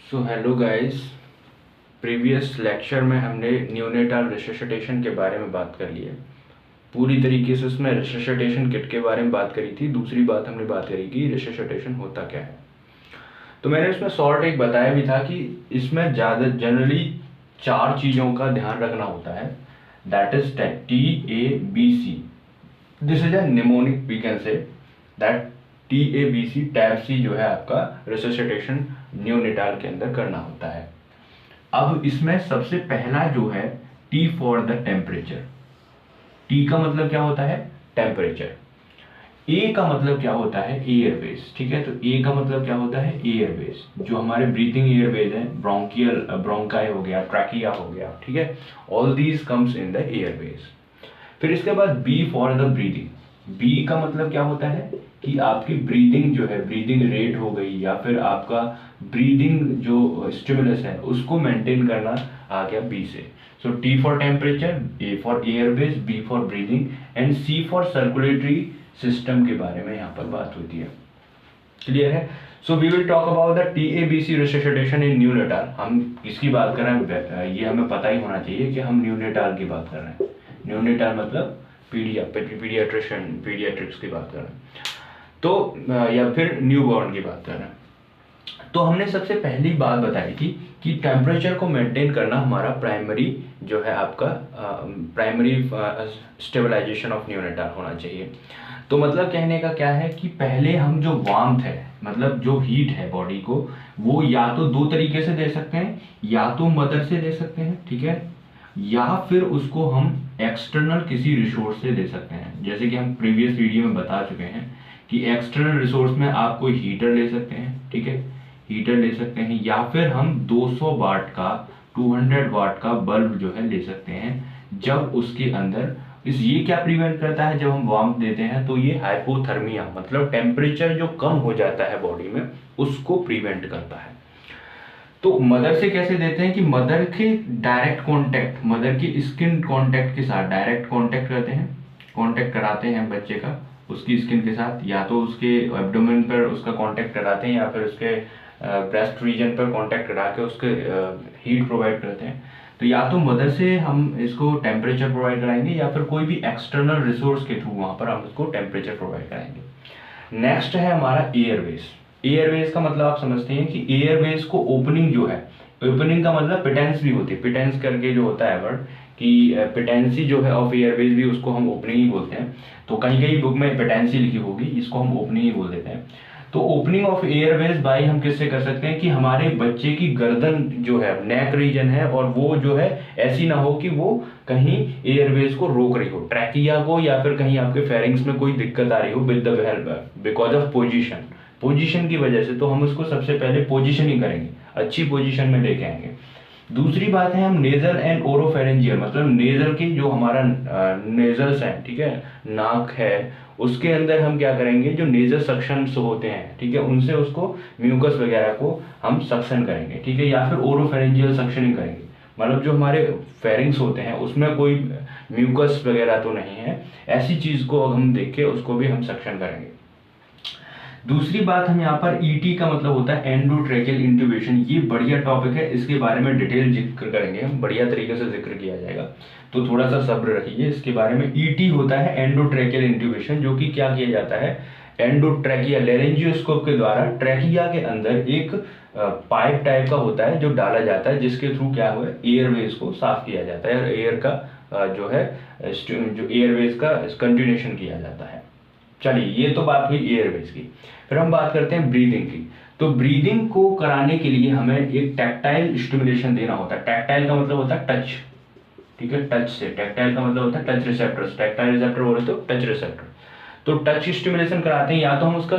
So hello guys. Previous lecture में हमने न्यूनेटाल resuscitation के बारे में बात कर ली है। पूरी तरीके से उसमें रिससिटेशन किट के बारे में बात करी थी। दूसरी बात हमने बात करी कि रिससिटेशन होता क्या है। तो मैंने इसमें शॉर्ट एक बताया भी था कि इसमें ज़्यादा जनरली 4 चीज़ों का ध्यान रखना होता है। That is TABC। This is a mnemonic we can say that TABC tab C जो है आपका रिससिटेशन न्यूनेटाल के अंदर करना होता है। अब इसमें सबसे पहला जो है T for the temperature. T का मतलब क्या होता है? टेम्परेचर। A का मतलब क्या होता है? एयरवेज। ठीक है, तो A का मतलब क्या होता है? एयरवेज। जो हमारे ब्रीथिंग एयरवेज है, ब्रोंकियल ब्रोंकाई हो गया, ट्रैकिया हो गया, ठीक है, all these comes in the Airways. फिर इसके बाद B for the breathing. B का मतलब क्या होता है कि आपकी ब्रीदिंग जो है, ब्रीदिंग रेट हो गई या फिर आपका ब्रीदिंग जो स्टिमुलस है उसको मेंटेन करना आ गया B से। सो T for temperature, A for Airways, B for breathing and C for circulatory system के बारे में यहाँ पर बात होती है। क्लियर है? So we will talk about the TABC resuscitation in neonatal. हम किसकी बात कर रहे हैं ये हमें पता ही होना चाहिए कि हम न्यूनेटाल की बात कर रहे हैं। न्यूनेटाल मतलब पीडियाट्रिक्स की बात कर रहे हैं, तो या फिर न्यूबॉर्न की बात कर रहे हैं। तो हमने सबसे पहली बात बताई थी कि टेम्परेचर को मेंटेन करना हमारा प्राइमरी जो है आपका प्राइमरी स्टेबलाइजेशन ऑफ न्यूनेटाल होना चाहिए। तो मतलब कहने का क्या है कि पहले हम जो वार्मथ है, मतलब जो हीट है बॉडी को, वो या तो 2 तरीके से दे सकते हैं, या तो मदर से दे सकते हैं, ठीक है, या फिर उसको हम एक्सटर्नल किसी रिसोर्स से दे सकते हैं। जैसे कि हम प्रीवियस वीडियो में बता चुके हैं कि एक्सटर्नल रिसोर्स में आप कोई हीटर ले सकते हैं, ठीक है, हीटर ले सकते हैं, या फिर हम 200 वाट का 200 वाट का बल्ब जो है ले सकते हैं। जब उसके अंदर ये क्या प्रिवेंट करता है? जब हम वार्मथ देते हैं तो ये हाइपोथर्मिया मतलब टेम्परेचर जो कम हो जाता है बॉडी में उसको प्रिवेंट करता है। तो मदर से कैसे देते हैं कि मदर के डायरेक्ट कांटेक्ट, मदर की स्किन कांटेक्ट के साथ डायरेक्ट कांटेक्ट करते हैं, कांटेक्ट कराते हैं बच्चे का उसकी स्किन के साथ, या तो उसके एब्डोमेन पर उसका कांटेक्ट कराते हैं या फिर उसके ब्रेस्ट रीजन पर कांटेक्ट करा के उसके हीट प्रोवाइड करते हैं। तो या तो मदर से हम इसको टेम्परेचर प्रोवाइड कराएंगे या फिर कोई भी एक्सटर्नल रिसोर्स के थ्रू वहाँ पर हम इसको टेम्परेचर प्रोवाइड कराएंगे। नेक्स्ट है हमारा एयरवेज। एयरवेज का मतलब आप समझते हैं कि एयरवेज को ओपनिंग जो है, ओपनिंग का मतलब पिटेंस भी होती है, पिटेंस करके जो होता है वर्ड कि पिटेंसी जो है ऑफ एयरवेज भी उसको हम ओपनिंग ही बोलते हैं। तो कहीं कहीं बुक में पिटेंसी लिखी होगी, इसको हम ओपनिंग ही बोल देते हैं। तो ओपनिंग ऑफ एयरवेज बाई हम किससे कर सकते हैं कि हमारे बच्चे की गर्दन जो है, नेक रीजन है, और वो जो है ऐसी ना हो कि वो कहीं एयरवेज को रोक रही हो, ट्रैकिया को, या फिर कहीं आपके फेरिंग्स में कोई दिक्कत आ रही हो with the help because of position की वजह से। तो हम उसको सबसे पहले पोजीशनिंग करेंगे, अच्छी पोजीशन में लेके आएंगे। दूसरी बात है हम नेजल एंड ओरोफेरेंजियल, मतलब नेजल की जो हमारा नेजल्स हैं, ठीक है, नाक है, उसके अंदर हम क्या करेंगे, जो नेजल सक्शन होते हैं, ठीक है, उनसे उसको म्यूकस वगैरह को हम सक्शन करेंगे, ठीक है, या फिर ओरोफेरेंजियल सक्शनिंग करेंगे। मतलब जो हमारे फेरिंग्स होते हैं उसमें कोई म्यूकस वगैरह तो नहीं है, ऐसी चीज को हम देख के उसको भी हम सक्शन करेंगे। दूसरी बात हम यहाँ पर ET का मतलब होता है एंडोट्रेकियल इंट्यूबेशन। ये बढ़िया टॉपिक है, इसके बारे में डिटेल जिक्र करेंगे हम, बढ़िया तरीके से जिक्र किया जाएगा, तो थोड़ा सा सब्र रखिए इसके बारे में। ET होता है एंडोट्रेकियल इंट्यूबेशन, जो कि क्या किया जाता है, एंडोट्रेकिया लेरेंजियोस्कोप के द्वारा ट्रैकिया के अंदर एक पाइप टाइप का होता है जो डाला जाता है, जिसके थ्रू क्या हुआ, एयरवेज को साफ किया जाता है और एयर का जो है जो एयरवेज का कंटिन्यूशन किया जाता है। चलिए, ये तो बात हुई एयरवेज की। फिर हम बात करते हैं ब्रीदिंग की। तो ब्रीदिंग को कराने के लिए हमें एक टैक्टाइल स्टिमुलेशन देना होता है। टैक्टाइल का मतलब होता है टच, ठीक है, टच से, टैक्टाइल का मतलब होता है टच रिसेप्टर्स, टैक्टाइल रिसेप्टर बोले तो टच रिसेप्टर। तो टच स्टिमुलेशन कराते हैं, या तो हम उसका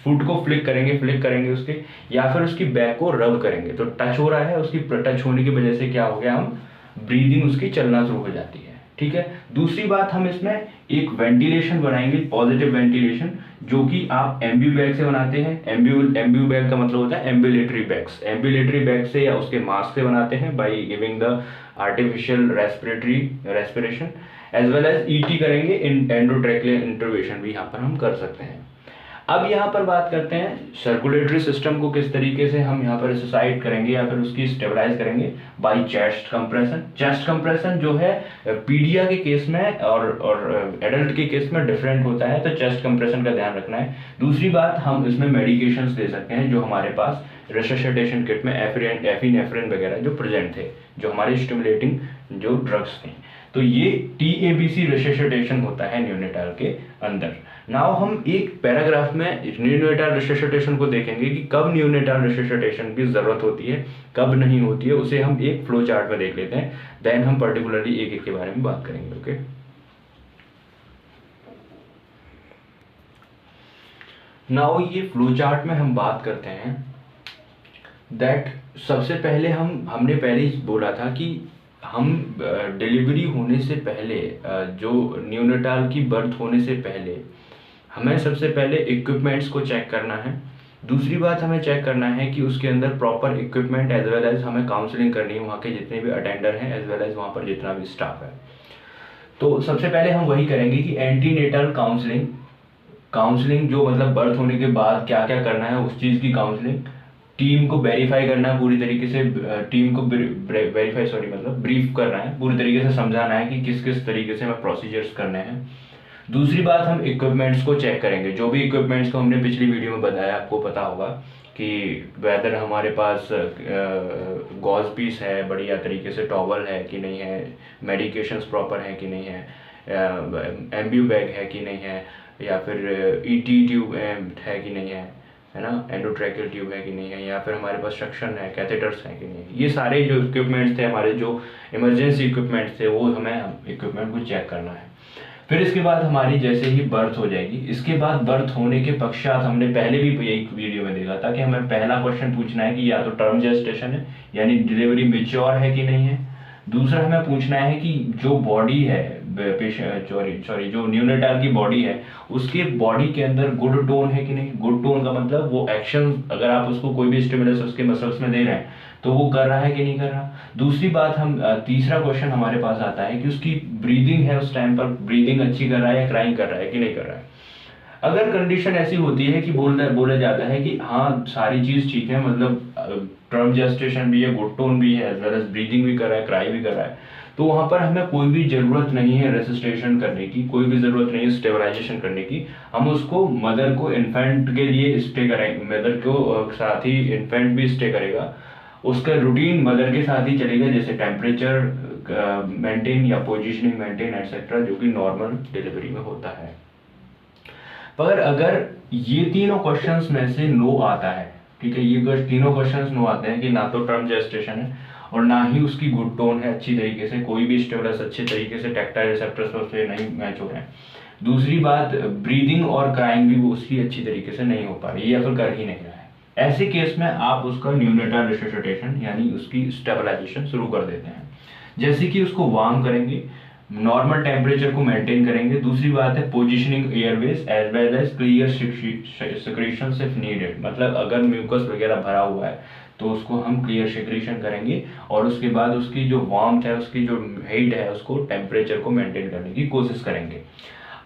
फुट को फ्लिक करेंगे उसके, या फिर उसकी बैक को रब करेंगे। तो टच हो रहा है, उसकी टच होने की वजह से क्या हो गया, हम ब्रीदिंग उसकी चलना शुरू हो जाती है, ठीक है। दूसरी बात, हम इसमें एक वेंटिलेशन बनाएंगे, पॉजिटिव वेंटिलेशन, जो कि आप एम्ब्यू बैग से बनाते हैं। एम्ब्यू बैग का मतलब होता है एम्बुलेटरी बैग्स, एम्बुलेटरी बैग से या उसके मास्क से बनाते हैं by giving the artificial respiration as well as ET करेंगे, इन एंडोट्रेकियल इंटरवेशन भी यहाँ पर हम कर सकते हैं। अब यहाँ पर बात करते हैं सर्कुलेटरी सिस्टम को किस तरीके से हम यहाँ पर रिसोसाइट करेंगे या फिर उसकी स्टेबलाइज करेंगे, by chest compression. Chest compression जो है पीडिया के केस में और एडल्ट के केस में डिफरेंट होता है, तो चेस्ट कंप्रेशन का ध्यान रखना है। दूसरी बात, हम इसमें मेडिकेशंस दे सकते हैं जो हमारे पास रेससिटेशन किट में एफिनेफ्रिन वगैरह जो प्रेजेंट थे, जो हमारे स्टिमुलेटिंग जो ड्रग्स थे। तो ये TABC रेससिटेशन होता है न्यूनेटाल के अंदर। नाउ हम एक पैराग्राफ में न्यूनेटाल रेससिटेशन को देखेंगे कि कब न्यूनेटाल रेससिटेशन की जरूरत होती है, कब नहीं होती है, उसे हम एक फ्लो चार्ट में देख लेते हैं। देन हम पर्टिकुलरली एक एक के बारे में बात करेंगे। ओके, नाउ ये फ्लो चार्ट में हम बात करते हैं दैट सबसे पहले हमने पहले ही बोला था कि हम डिलीवरी होने से पहले जो न्यूनेटाल की बर्थ होने से पहले हमें सबसे पहले इक्विपमेंट्स को चेक करना है। दूसरी बात, हमें चेक करना है कि उसके अंदर proper equipment as well as हमें काउंसलिंग करनी है वहाँ के जितने भी अटेंडर हैं एज वेल एज वहाँ पर जितना भी स्टाफ है। तो सबसे पहले हम वही करेंगे कि एंटीनेटल काउंसलिंग जो मतलब बर्थ होने के बाद क्या क्या करना है उस चीज़ की काउंसलिंग। टीम को वेरीफाई करना है पूरी तरीके से, टीम को ब्रीफ करना है, पूरी तरीके से समझाना है कि किस किस तरीके से हमें प्रोसीजर्स करने हैं। दूसरी बात, हम इक्विपमेंट्स को चेक करेंगे, जो भी इक्विपमेंट्स को हमने पिछली वीडियो में बताया, आपको पता होगा कि वेदर हमारे पास गॉज पीस है, बढ़िया तरीके से टॉवल है कि नहीं है, मेडिकेशंस प्रॉपर है कि नहीं है, एम्ब्यू बैग है कि नहीं है, या फिर ET ट्यूब है कि नहीं है ना, एंडोट्रैकियल ट्यूब है कि नहीं है, या फिर हमारे पास सक्शन है, कैथेटर्स हैं कि नहीं है। ये सारे जो इक्विपमेंट्स थे, हमारे जो इमरजेंसी इक्विपमेंट्स थे, वो हमें इक्विपमेंट को चेक करना है। फिर इसके बाद हमारी जैसे ही बर्थ हो जाएगी, इसके बाद बर्थ होने के पश्चात हमने पहले भी एक वीडियो में देखा था कि हमें पहला क्वेश्चन पूछना है कि या तो टर्म जेस्टेशन है यानी डिलीवरी मेच्योर है कि नहीं है। दूसरा हमें पूछना है कि जो बॉडी है जो न्यूनेटाल की बॉडी है उसके बॉडी के अंदर गुड टोन है कि नहीं। गुड टोन का मतलब वो एक्शन, अगर आप उसको कोई भी स्टिमुलस उसके मसल्स में दे रहे हैं तो वो कर रहा है कि नहीं कर रहा। दूसरी बात, हम तीसरा क्वेश्चन हमारे पास आता है कि उसकी ब्रीदिंग है, उस टाइम पर ब्रीदिंग अच्छी कर रहा है या क्राइंग कर रहा है कि नहीं कर रहा है। अगर कंडीशन ऐसी होती है कि बोला जाता है कि हाँ सारी चीज़ ठीक है, मतलब टर्म जेस्टेशन भी है, गुड टोन भी है, एज वेल एज ब्रीदिंग भी कर रहा है, क्राई भी कर रहा है, तो वहाँ पर हमें कोई भी ज़रूरत नहीं है रेसिस्टेशन करने की, कोई भी ज़रूरत नहीं है स्टेबलाइजेशन करने की। हम उसको मदर को इन्फेंट के लिए स्टे करेंगे, मदर को साथ ही इन्फेंट भी स्टे करेगा, उसका रूटीन मदर के साथ ही चलेगा, जैसे टेम्परेचर मेंटेन या पोजीशनिंग मेंटेन एटसेट्रा, जो कि नॉर्मल डिलीवरी में होता है। पर अगर ये तीनों क्वेश्चंस में से नो आता है, ठीक है, ये तीनों क्वेश्चंस नो आते हैं कि ना तो टर्म जेस्टेशन है और ना ही उसकी गुड टोन है अच्छी तरीके से, कोई भी स्टिमुलस अच्छे तरीके से टैक्टाइल रिसेप्टर्स पर से नहीं मैच हो रहे हैं। दूसरी बात, ब्रीदिंग और क्राइंग भी उसकी अच्छी तरीके से नहीं हो पा रही या फिर कर ही नहीं रहा है, ऐसे केस में आप उसका न्यूनेटाल रेससिटेशन यानी उसकी स्टेबलाइजेशन शुरू कर देते हैं। जैसे कि उसको वार्म करेंगे, नॉर्मल टेम्परेचर को मेंटेन करेंगे। दूसरी बात है positioning airways as well as clear secretions if needed, मतलब अगर म्यूकस वगैरह भरा हुआ है तो उसको हम क्लियर सिक्रीशन करेंगे और उसके बाद उसकी जो वार्मथ है, उसकी जो हीट है, उसको टेम्परेचर को मेंटेन करने की कोशिश करेंगे।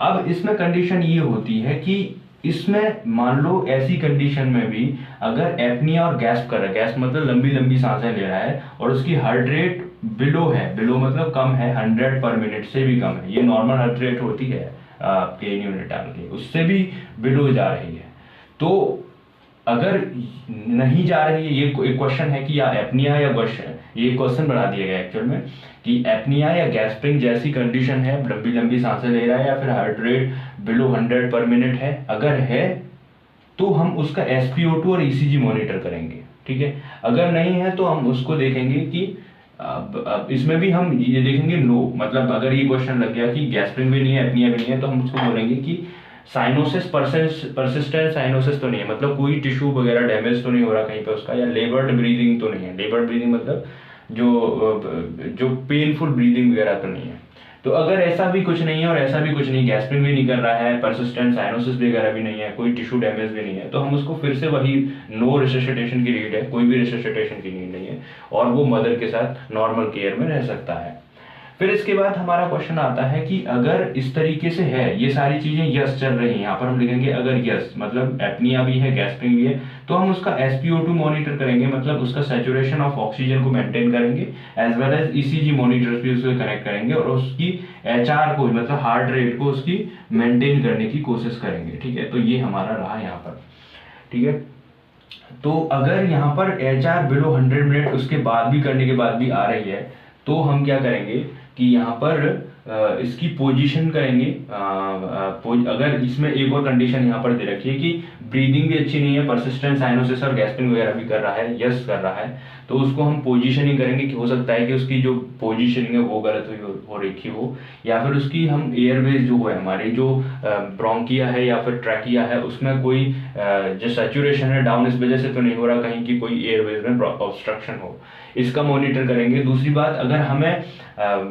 अब इसमें कंडीशन ये होती है कि इसमें मान लो ऐसी कंडीशन में भी अगर एपनिया और गैस्प कर रहा है, गैस्प मतलब लंबी लंबी सांसें ले रहा है और उसकी हार्ट रेट बिलो है, बिलो मतलब कम है, 100 पर मिनट से भी कम है, ये नॉर्मल हार्ट रेट होती है आपके न्यूनेटाल की, उससे भी बिलो जा रही है, तो अगर नहीं जा रही है, ये एक क्वेश्चन है कि या एपनिया या गैस्प, ये क्वेश्चन बना दिया गया एक्चुअल में कि एपनिया या गैस्पिंग जैसी कंडीशन है, लंबी लंबी सांसें ले रहा है या फिर हार्ट रेट बिलो 100 पर मिनट है, अगर है तो हम उसका SpO2 और ECG मॉनिटर करेंगे, ठीक है। अगर नहीं है तो हम उसको देखेंगे कि अब इसमें भी हम ये देखेंगे नो, मतलब अगर ये क्वेश्चन लग गया कि गैस्पिंग भी नहीं है, एपनिया भी नहीं है, तो हम उसको बोलेंगे कि साइनोसिस परसिस्टेंट साइनोसिस तो नहीं है, मतलब कोई टिश्यू वगैरह डैमेज तो नहीं हो रहा कहीं पे उसका, या लेबर्ड ब्रीदिंग तो नहीं है, लेबर्ड ब्रीदिंग मतलब जो पेनफुल ब्रीदिंग वगैरह तो नहीं है। तो अगर ऐसा भी कुछ नहीं है और ऐसा भी कुछ नहीं, गैस्पिंग भी नहीं कर रहा है, परसिस्टेंट साइनोसिस वगैरह भी नहीं है, कोई टिश्यू डैमेज भी नहीं है, तो हम उसको फिर से वही नो रिससिटेशन की नीड है, कोई भी रिससिटेशन की नीड नहीं है और वो मदर के साथ नॉर्मल केयर में रह सकता है। फिर इसके बाद हमारा क्वेश्चन आता है कि अगर इस तरीके से है, ये सारी चीजें यस चल रही हैं, यहाँ पर हम लिखेंगे अगर यस मतलब एपनिया भी है, गैस्पिंग भी है, तो हम उसका SpO2 मॉनिटर करेंगे, मतलब उसका सैचुरेशन ऑफ ऑक्सीजन को मेंटेन करेंगे, as well as ECG monitors भी उसको कनेक्ट करेंगे और उसकी HR को मतलब हार्ट रेट को उसकी मेंटेन करने की कोशिश करेंगे। ठीक है, तो ये हमारा रहा यहाँ पर। ठीक है, तो अगर यहाँ पर HR बिलो 100 मिनट उसके बाद भी करने के बाद भी आ रही है, तो हम क्या करेंगे कि यहाँ पर इसकी पोजीशन करेंगे। अगर इसमें एक और कंडीशन यहाँ पर दे रखी है कि ब्रीदिंग भी अच्छी नहीं है, परसिस्टेंट साइनोसिस और गैस्पिंग वगैरह भी कर रहा है, यस कर रहा है, तो उसको हम पोजीशनिंग करेंगे कि हो सकता है कि उसकी जो पोजीशनिंग है वो गलत हो रखी हो, या फिर उसकी हम एयरवेज जो है हमारी जो ब्रोंकिया है या फिर ट्रैकिया है उसमें कोई जो सैचुरेशन है डाउन इस वजह से तो नहीं हो रहा कहीं कि कोई एयरवेज में ऑब्स्ट्रक्शन हो, इसका मॉनिटर करेंगे। दूसरी बात, अगर हमें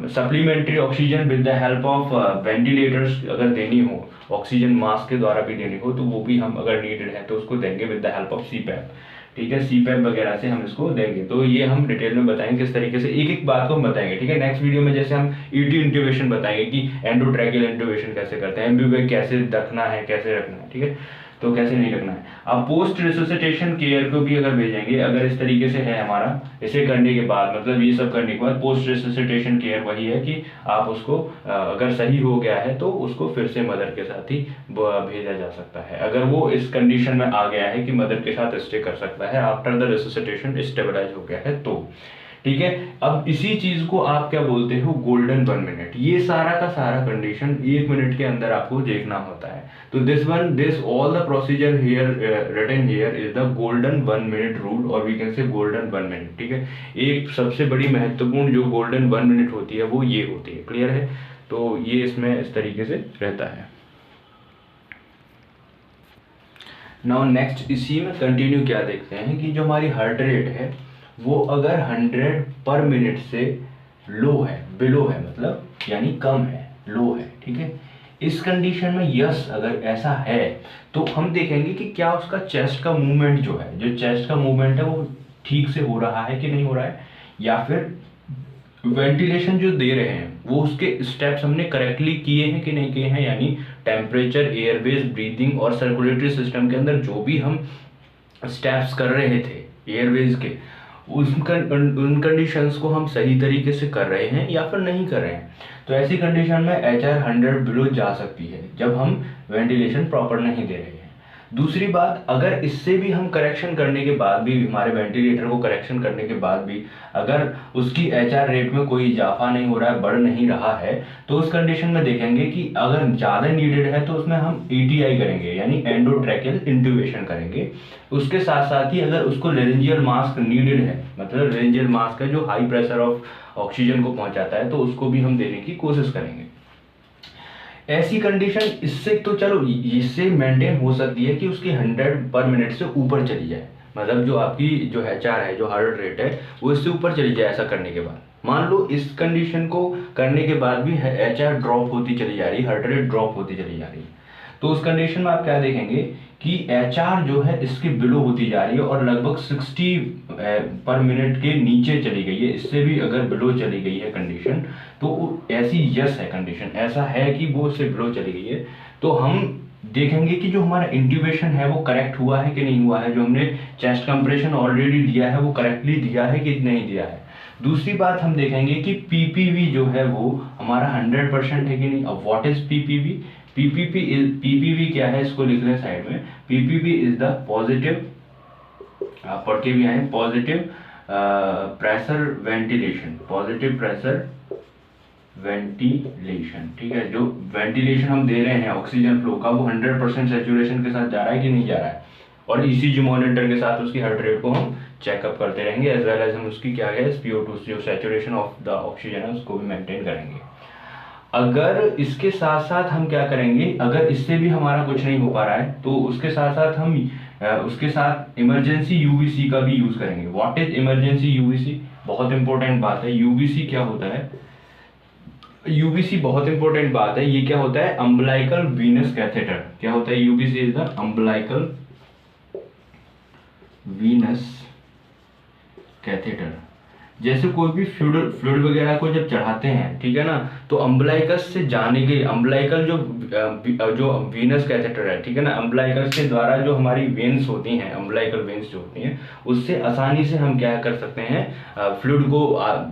supplementary oxygen with the help of ventilators अगर देनी हो, ऑक्सीजन मास्क के द्वारा भी देनी हो, तो वो भी हम अगर नीडेड है तो उसको देंगे with the help of CPAP। ठीक है, CPAP वगैरह से हम इसको देंगे। तो ये हम डिटेल में बताएंगे किस तरीके से, एक एक बात को हम बताएंगे। ठीक है, नेक्स्ट वीडियो में जैसे हम ET इंट्यूबेशन बताएंगे कि एंडोट्रैकियल इंट्यूबेशन कैसे करते हैं, एम्ब्यूबैग कैसे रखना है, कैसे रखना है, ठीक है, तो कैसे नहीं रखना है। अब पोस्ट रिसोसिटेशन केयर को भी अगर भेजेंगे, अगर इस तरीके से है हमारा, इसे करने के बाद मतलब ये सब करने के बाद पोस्ट रिसोसिटेशन केयर वही है कि आप उसको अगर सही हो गया है तो उसको फिर से मदर के साथ ही भेजा जा सकता है, अगर वो इस कंडीशन में आ गया है कि मदर के साथ स्टे कर सकता है आफ्टर द रिसोसिटेशन स्टेबलाइज हो गया है तो। ठीक है, अब इसी चीज को आप क्या बोलते हो, गोल्डन 1 मिनट। ये सारा का सारा कंडीशन 1 मिनट के अंदर आपको देखना होता है। तो this all the procedure here written here is the golden 1 minute rule, और we can say golden 1 minute. ठीक है, एक सबसे बड़ी महत्वपूर्ण जो गोल्डन 1 मिनट होती है वो ये होती है। क्लियर है, तो ये इसमें इस तरीके से रहता है। नाउ नेक्स्ट इसी में कंटिन्यू क्या देखते हैं कि जो हमारी हार्ट रेट है वो अगर 100 पर मिनट से लो है, बिलो है मतलब यानी कम है, लो है। ठीक है, इस कंडीशन में यस अगर ऐसा है तो हम देखेंगे कि क्या उसका चेस्ट का मूवमेंट जो है, जो चेस्ट का मूवमेंट है वो ठीक से हो रहा है कि नहीं हो रहा है, या फिर वेंटिलेशन जो दे रहे हैं वो उसके स्टेप्स हमने करेक्टली किए हैं कि नहीं किए हैं, यानी टेम्परेचर, एयरवेज, ब्रीदिंग और सर्कुलेटरी सिस्टम के अंदर जो भी हम स्टेप्स कर रहे थे एयरवेज के, उन कंडीशंस को हम सही तरीके से कर रहे हैं या फिर नहीं कर रहे हैं। तो ऐसी कंडीशन में HR 100 बिलो जा सकती है जब हम वेंटिलेशन प्रॉपर नहीं दे रहे हैं। दूसरी बात, अगर इससे भी हम करेक्शन करने के बाद भी, हमारे वेंटिलेटर को करेक्शन करने के बाद भी अगर उसकी HR रेट में कोई इजाफा नहीं हो रहा है, बढ़ नहीं रहा है, तो उस कंडीशन में देखेंगे कि अगर ज़्यादा नीडेड है तो उसमें हम ETI करेंगे यानी एंडोट्रैकियल इंट्यूबेशन करेंगे। उसके साथ साथ ही अगर उसको लेरेंजियल मास्क नीडेड है, मतलब लेरेंजियल मास्क है जो हाई प्रेशर ऑफ ऑक्सीजन को पहुंचाता है, तो उसको भी हम देने की कोशिश करेंगे। ऐसी कंडीशन इससे तो चलो इससे मेंटेन हो सकती है कि उसकी 100 पर मिनट से ऊपर चली जाए, मतलब जो आपकी जो HR है, जो हार्ट रेट है वो इससे ऊपर चली जाए। ऐसा करने के बाद मान लो इस कंडीशन को करने के बाद भी HR ड्रॉप होती चली जा रही, हार्ट रेट ड्रॉप होती चली जा रही, तो उस कंडीशन में आप क्या देखेंगे कि HR जो है इसके बिलो होती जा रही है और लगभग 60 पर मिनट के नीचे चली गई है। इससे भी अगर बिलो चली गई है कंडीशन तो ऐसी यस है कंडीशन, ऐसा है कि वो इससे बिलो चली गई है, तो हम देखेंगे कि जो हमारा इंट्यूबेशन है वो करेक्ट हुआ है कि नहीं हुआ है, जो हमने चेस्ट कंप्रेशन ऑलरेडी दिया है वो करेक्टली दिया है कि नहीं दिया है। दूसरी बात हम देखेंगे कि PPV जो है वो हमारा 100% है कि नहीं। अब व्हाट इज PPV? PPV क्या है, इसको लिख लें साइड में। PPV इज द पॉजिटिव, आप पढ़ के भी आए, positive pressure ventilation, positive pressure ventilation. ठीक है, जो वेंटिलेशन हम दे रहे हैं ऑक्सीजन फ्लो का वो 100% सैचुरेशन के साथ जा रहा है कि नहीं जा रहा है, और ECG मॉनिटर के साथ उसकी हार्ट रेट को हम चेकअप करते रहेंगे, एज वेल एज हम उसकी क्या है SpO2 जो सैचुरेशन ऑफ द ऑक्सीजन है उसको भी मेंटेन करेंगे। अगर इसके साथ साथ हम क्या करेंगे, अगर इससे भी हमारा कुछ नहीं हो पा रहा है तो उसके साथ साथ हम उसके साथ इमरजेंसी UVC का भी यूज करेंगे। What is emergency UVC? बहुत इंपॉर्टेंट बात है। UVC क्या होता है? UVC बहुत इंपॉर्टेंट बात है। ये क्या होता है? Umbilical Venus catheter. क्या होता है? UVC is the umbilical Venus catheter. जैसे कोई भी फ्लूइड वगैरह को जब चढ़ाते हैं, ठीक है ना, तो अम्बलाइकस से जाने के अम्बलाइकल जो वीनस कैथेटर है, ठीक है ना, अम्बलाइकस के द्वारा जो हमारी वेन्स होती हैं, अम्बलाइकल वेन्स जो होती हैं, उससे आसानी से हम क्या कर सकते हैं, फ्लूइड को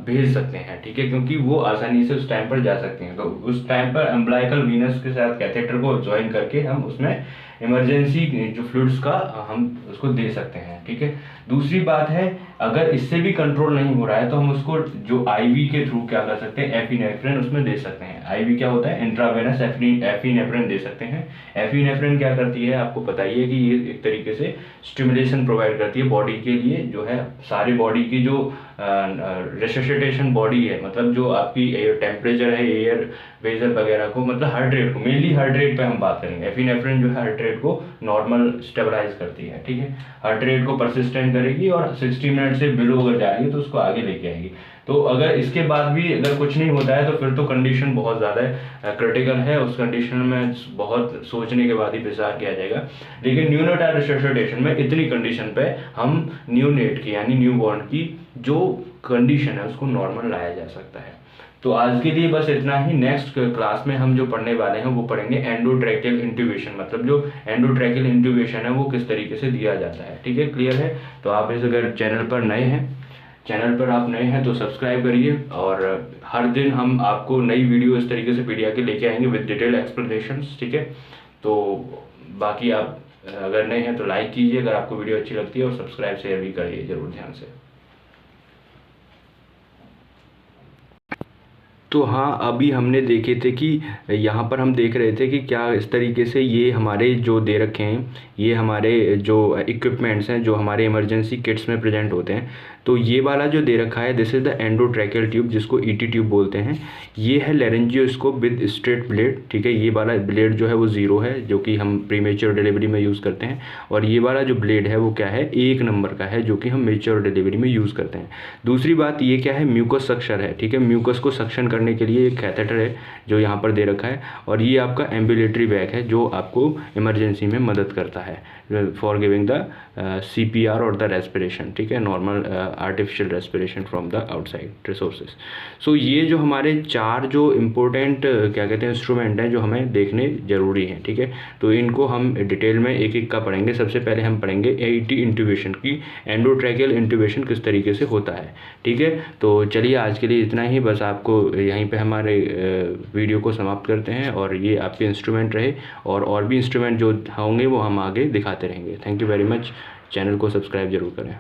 भेज सकते हैं, ठीक है, क्योंकि वो आसानी से उस टाइम पर जा सकते हैं। तो उस टाइम पर अम्बलाइकल वीनस के साथ कैथेटर को ज्वाइन करके हम उसमें इमरजेंसी जो फ्लूइड्स का हम उसको दे सकते हैं, ठीक है। दूसरी बात है, अगर इससे भी कंट्रोल नहीं हो रहा है तो हम उसको जो आईवी के थ्रू क्या कर सकते हैं, एफिनेफ्रिन उसमें दे सकते हैं। आईवी क्या होता है, इंट्रावेनस एफिनेफ्रिन दे सकते हैं। एफिनेफ्रिन क्या करती है, आपको पता ही है कि ये एक तरीके से स्टिमुलेशन प्रोवाइड करती है बॉडी के लिए, जो है सारे बॉडी की जो रेससिटेशन बॉडी है, मतलब जो आपकी टेम्परेचर है, एयर प्रेशर वगैरह को, मतलब हार्ट रेट को, मेनली हार्ट रेट पे हम बात करेंगे। एफिनेफ्रिन जो है हार्ट रेट को नॉर्मल स्टेबलाइज करती है, ठीक है, हार्ट रेट को परसिस्टेंट करेगी और 60 मिनट से बिलो अगर जा रही है तो उसको आगे लेके आएगी। तो अगर इसके बाद भी अगर कुछ नहीं होता है तो फिर तो कंडीशन बहुत ज़्यादा क्रिटिकल है, उस कंडीशन में बहुत सोचने के बाद ही विचार किया जाएगा। लेकिन न्यूनेटाइल रिससिटेशन में इतनी कंडीशन पे हम न्यूनेट की यानी न्यू बॉर्न की जो कंडीशन है उसको नॉर्मल लाया जा सकता है। तो आज के लिए बस इतना ही। नेक्स्ट क्लास में हम जो पढ़ने वाले हैं वो पढ़ेंगे एंडोट्रैकियल इंट्यूबेशन, मतलब जो एंडोट्रैकियल इंट्यूबेशन है वो किस तरीके से दिया जाता है, ठीक है, क्लियर है। तो आप इस अगर चैनल पर आप नए हैं तो सब्सक्राइब करिए, और हर दिन हम आपको नई वीडियो इस तरीके से पीडीएफ के लेके आएंगे विद डिटेल एक्सप्लेनेशंस, ठीक है। तो बाकी आप अगर नए हैं तो लाइक कीजिए अगर आपको वीडियो अच्छी लगती है, और सब्सक्राइब शेयर भी करिए जरूर ध्यान से। तो हाँ, अभी हमने देखे थे कि यहाँ पर हम देख रहे थे कि क्या इस तरीके से ये हमारे जो दे रखे हैं, ये हमारे जो इक्विपमेंट्स हैं जो हमारे इमरजेंसी किट्स में प्रेजेंट होते हैं। तो ये वाला जो दे रखा है this is the endotracheal tube, जिसको ईटी ट्यूब बोलते हैं। ये है लेरेंजियोस्कोप विद स्ट्रेट ब्लेड, ठीक है। ये वाला ब्लेड जो है वो 0 है, जो कि हम प्रीमेच्योर डिलीवरी में यूज़ करते हैं। और ये वाला जो ब्लेड है वो क्या है, 1 नंबर का है, जो कि हम मेच्योर डिलीवरी में यूज़ करते हैं। दूसरी बात ये क्या है, म्यूकस सक्शन है, ठीक है। म्यूकस को सक्शन करने के लिए एक कैथेटर है जो यहाँ पर दे रखा है, और ये आपका एम्बुलेटरी बैग है जो आपको इमरजेंसी में मदद करता है फॉर गिविंग द CPR और द रेस्पिरेशन, ठीक है, normal artificial respiration from the outside resources. So ये जो हमारे 4 जो इम्पोर्टेंट क्या कहते हैं इंस्ट्रूमेंट हैं जो हमें देखने ज़रूरी हैं, ठीक है। तो इनको हम डिटेल में एक एक का पढ़ेंगे। सबसे पहले हम पढ़ेंगे AET इंट्यूबेशन की, एंडोट्रैकियल इंट्यूबेशन किस तरीके से होता है, ठीक है। तो चलिए आज के लिए इतना ही, बस आपको यहीं पे हमारे वीडियो को समाप्त करते हैं, और ये आपके इंस्ट्रूमेंट रहे, और भी इंस्ट्रूमेंट जो होंगे वो हम आगे दिखाते रहेंगे। Thank you very much. Channel को सब्सक्राइब जरूर करें।